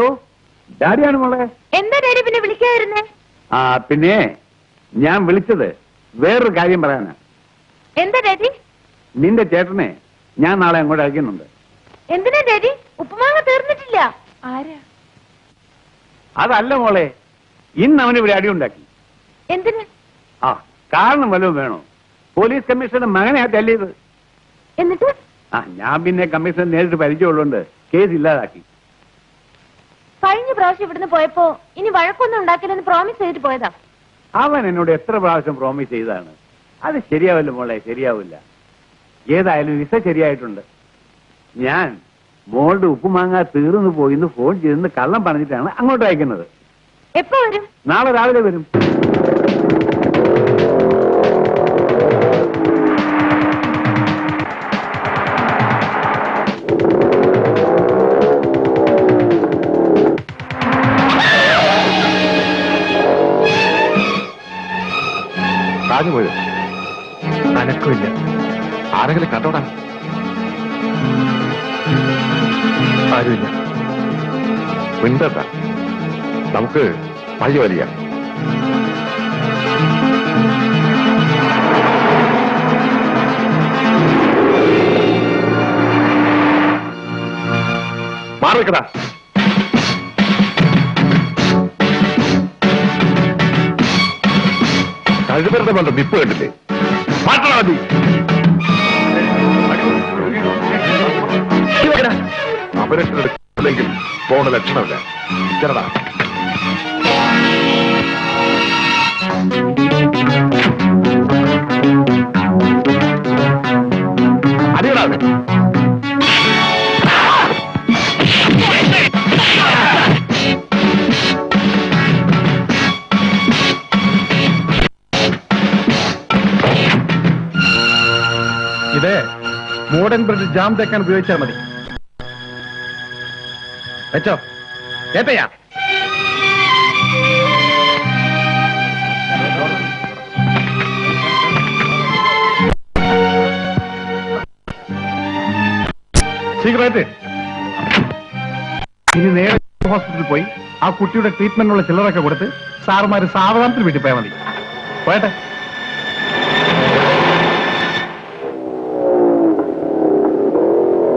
ഓ ഡാഡിയാണ് മോളെ. എന്താ ഡാഡി പിന്നെ വിളിക്കാതിരുന്നേ? ആ പിന്നെ ഞാൻ വിളിച്ചത് വേറൊരു കാര്യം പറയാനാ. എന്താ ഡാഡി? നിന്റെ ചേട്ടനെ ഞാൻ നാളെ അങ്ങോട്ട് അയക്കുന്നുണ്ട്. എന്തിനാ ഡാഡി? ഉപ്പുമാങ്ങ തീർന്നിട്ടില്ല. ആരാ? അതല്ല മോളെ, ഇന്ന് അവന് ഇവിടെ അടിയുണ്ടാക്കി. എന്തിന്? ആ കാരണം വല്ലതും വേണോ? പോലീസ് കമ്മീഷണറുടെ മകനെയാ തല്ലിയത്. എന്നിട്ട്? ആ ഞാൻ പിന്നെ കമ്മീഷണർ നേരിട്ട് പരിചയമുള്ളതുകൊണ്ട് കേസ് ഇല്ലാതാക്കി. കഴിഞ്ഞ പ്രാവശ്യം ഇവിടുന്ന് പോയപ്പോ ഇനി വഴക്കൊന്നും ഉണ്ടാക്കില്ലെന്ന് പ്രോമിസ് ചെയ്തിട്ട് പോയതാ. അവൻ എന്നോട് എത്ര പ്രാവശ്യം പ്രോമിസ് ചെയ്താണ്. അത് ശരിയാവില്ല മോളെ, ശരിയാവില്ല. ഏതായാലും വിസ ശരിയായിട്ടുണ്ട്. ഞാൻ മോളുടെ ഉപ്പുമാങ്ങ തീർന്നു പോയിന്ന് ഫോൺ ചെയ്തെന്ന് കള്ളം പറഞ്ഞിട്ടാണ് അങ്ങോട്ട് അയക്കുന്നത്. എപ്പോ വരും? നാളെ രാവിലെ വരും. പോയോ? അനക്കില്ല. ആരെങ്കിലും കണ്ടോടാ? ആരുമില്ല. മിണ്ടണ്ട, നമുക്ക് പഴയ വലിയ മാറിക്കടാ. കഴിവരുടെ ബന്ധം വിപ്പ് കണ്ടില്ലേ? മാറ്റണം മതി. അപരക്ഷനെടുക്കില്ലെങ്കിൽ പോണ ലക്ഷണമില്ല. ചെറടാ. അറിയടാ. ഇത് മോഡേൺ ബ്രിഡ് ജാം തേക്കാൻ ഉപയോഗിച്ചാൽ മതി. വെച്ചോ. ഏത്തയാ സിഗരറ്റ്. ഇനി നേരെ ഹോസ്പിറ്റലിൽ പോയി ആ കുട്ടിയുടെ ട്രീറ്റ്മെന്റിനുള്ള ചില്ലറൊക്കെ കൊടുത്ത് സാറുമാര് സാവധാനത്തിൽ വീട്ടിൽ പോയാൽ മതി. പോയട്ടെ.